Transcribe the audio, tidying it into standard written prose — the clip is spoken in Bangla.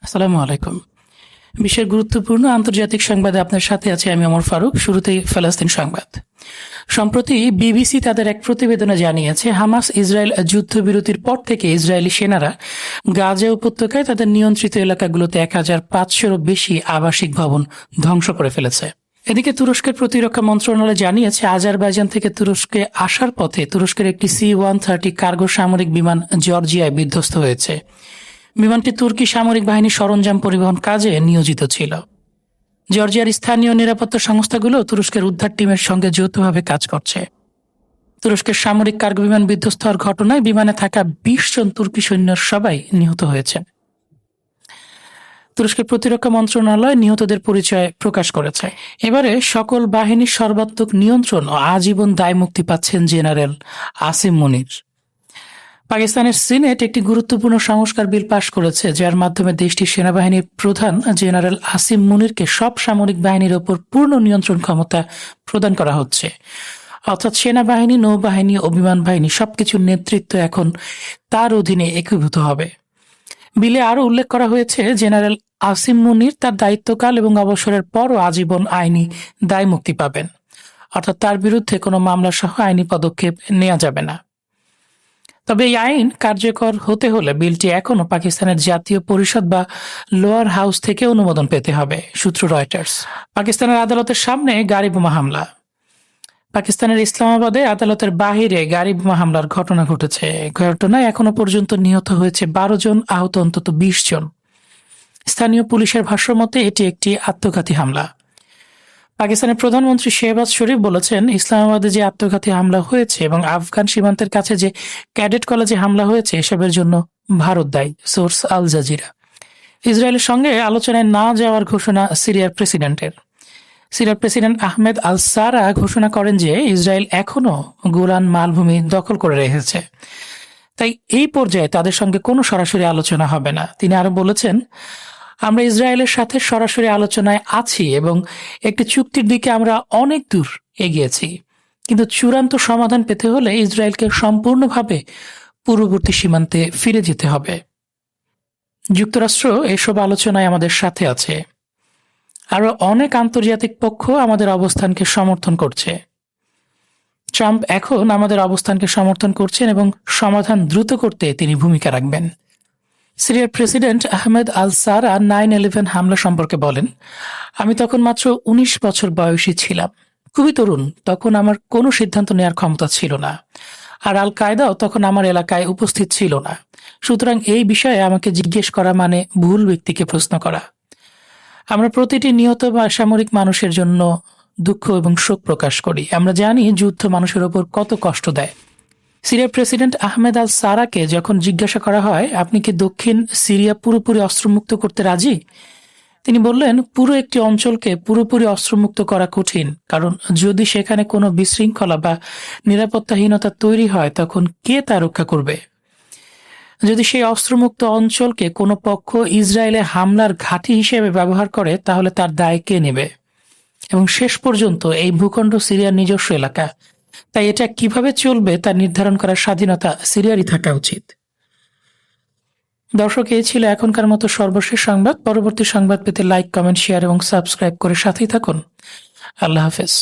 আসসালামু আলাইকুম। বিশ্বের গুরুত্বপূর্ণ আন্তর্জাতিক সংবাদে আপনার সাথে আছি আমি ওমর ফারুক। শুরুতেই ফিলিস্তিন সংবাদ। সম্প্রতি বিবিসি তাদের এক প্রতিবেদনে জানিয়েছে, হামাস ইসরায়েল যুদ্ধবিরতির পর থেকে ইসরায়েলি সেনারা গাজা উপত্যকায় তাদের নিয়ন্ত্রিত এলাকাগুলোতে 1500-এরও বেশি আবাসিক ভবন ধ্বংস করে ফেলেছে। এদিকে তুরস্কের প্রতিরক্ষা মন্ত্রণালয় জানিয়েছে, আজারবাইজান থেকে তুরস্কে আসার পথে তুরস্কের একটি C-130 কার্গো সামরিক বিমান জর্জিয়ায় বিধ্বস্ত হয়েছে। বিমানটি তুর্কি সামরিক বাহিনী সরঞ্জাম পরিবহন কাজে নিয়োজিত ছিল। জর্জিয়ার স্থানীয় নিরাপত্তা সংস্থাগুলো তুরস্কের উদ্ধার টিমের সঙ্গে যৌথভাবে কাজ করছে। তুরস্কের সামরিক কার্গো বিমান বিধ্বস্ত হওয়ার ঘটনায় বিমানে থাকা 20 জন তুর্কি সৈন্যের সবাই নিহত হয়েছে। তুরস্কের প্রতিরক্ষা মন্ত্রণালয় নিহতদের পরিচয় প্রকাশ করেছে। এবারে সকল বাহিনীর সর্বাত্মক নিয়ন্ত্রণ ও আজীবন দায়মুক্তি পাচ্ছেন জেনারেল আসিম মুনির। পাকিস্তানের সিনেট একটি গুরুত্বপূর্ণ সংস্কার বিল পাশ করেছে, যার মাধ্যমে দেশটির সেনাবাহিনীর প্রধান জেনারেল আসিম মুনিরকে সব সামরিক বাহিনীর ওপর পূর্ণ নিয়ন্ত্রণ ক্ষমতা প্রদান করা হচ্ছে। অর্থাৎ সেনাবাহিনী, নৌবাহিনী ও বিমান বাহিনী সবকিছুর নেতৃত্ব এখন তার অধীনে একীভূত হবে। বিলে আরও উল্লেখ করা হয়েছে, জেনারেল আসিম মুনির তার দায়িত্বকাল এবং অবসরের পরও আজীবন আইনি দায়মুক্তি পাবেন। অর্থাৎ তার বিরুদ্ধে কোনো মামলা সহ আইনি পদক্ষেপ নেওয়া যাবে না। তবে এই আইন কার্যকর হতে হলে বিলটি এখনও পাকিস্তানের জাতীয় পরিষদ বা লোয়ার হাউস থেকে অনুমোদন পেতে হবে, সূত্র রয়টার্স। পাকিস্তানের আদালতের সামনে গাড়ি বোমা হামলা। পাকিস্তানের ইসলামাবাদে আদালতের বাহিরে গাড়ি বোমা হামলার ঘটনা ঘটেছে। ঘটনায় এখনো পর্যন্ত নিহত হয়েছে 12 জন, আহত অন্তত 20 জন। স্থানীয় পুলিশের ভাষ্যমতে এটি একটি আত্মঘাতী হামলা। পাকিস্তানের প্রধানমন্ত্রী শেহবাজ শরীফ বলেছেন, ইসলামাবাদে যে আত্মঘাতী হামলা হয়েছে এবং আফগান সীমান্তের কাছে যে ক্যাডেট কলেজে হামলা হয়েছে, এসবের জন্য ভারত দায়ী। Source Al Jazeera. ইসরায়েলের সঙ্গে আলোচনায় না যাওয়ার ঘোষণা সিরিয়ার প্রেসিডেন্টের। সিরিয়ার প্রেসিডেন্ট আহমেদ আল সারা ঘোষণা করেন যে ইসরায়েল এখনও গোলান মালভূমি দখল করে রেখেছে, তাই এই পর্যায়ে তাদের সঙ্গে কোনো সরাসরি আলোচনা হবে না। তিনি আরো বলেছেন, আমরা ইসরায়েলের সাথে সরাসরি আলোচনায় আছি এবং একটি চুক্তির দিকে আমরা অনেক দূর এগিয়েছি, কিন্তু চূড়ান্ত সমাধান পেতে হলে ইসরায়েলকে সম্পূর্ণভাবে পূর্ববর্তী সীমান্তে ফিরে যেতে হবে। যুক্তরাষ্ট্র এসব আলোচনায় আমাদের সাথে আছে। আরও অনেক আন্তর্জাতিক পক্ষ আমাদের অবস্থানকে সমর্থন করছে। ট্রাম্প এখন আমাদের অবস্থানকে সমর্থন করছেন এবং সমাধান দ্রুত করতে তিনি ভূমিকা রাখবেন। সিরিয়ার প্রেসিডেন্ট আহমেদ আল সারা 9/11 হামলা সম্পর্কে বলেন, আমি তখন মাত্র 19 বছর বয়সী ছিলাম, খুবই তরুণ। তখন আমার কোনো সিদ্ধান্ত নেওয়ার ক্ষমতা ছিল না, আর আল কায়দাও তখন আমার এলাকায় উপস্থিত ছিল না। সুতরাং এই বিষয়ে আমাকে জিজ্ঞেস করা মানে ভুল ব্যক্তিকে প্রশ্ন করা। আমরা প্রতিটি নিহত বা সামরিক মানুষের জন্য দুঃখ এবং শোক প্রকাশ করি। আমরা জানি যুদ্ধ মানুষের ওপর কত কষ্ট দেয়। সিরিয়ার প্রেসিডেন্ট আহমেদ আল সারাকে যখন জিজ্ঞাসা করা হয়, আপনি কি দক্ষিণ সিরিয়া পুরোপুরি অস্ত্রমুক্ত করতে রাজি, তিনি বললেন, পুরো একটি অঞ্চলকে পুরোপুরি অস্ত্রমুক্ত করা কঠিন, কারণ যদি সেখানে কোনো বিশৃঙ্খলা বা নিরাপত্তাহীনতা তৈরি হয় তখন কে তা রক্ষা করবে। যদি সেই অস্ত্রমুক্ত অঞ্চলকে কোনো পক্ষ ইসরায়েলে হামলার ঘাঁটি হিসেবে ব্যবহার করে, তাহলে তার দায় কে নেবে? এবং শেষ পর্যন্ত এই ভূখণ্ড সিরিয়ার নিজস্ব এলাকা, তাই এটা কিভাবে চলবে তা নির্ধারণ করার স্বাধীনতা সিরিয়ারই থাকা উচিত। দর্শক, এই ছিল এখনকার মতো সর্বশেষ সংবাদ। পরবর্তী সংবাদ পেতে লাইক, কমেন্ট, শেয়ার এবং সাবস্ক্রাইব করে সাথেই থাকুন। আল্লাহ হাফেজ।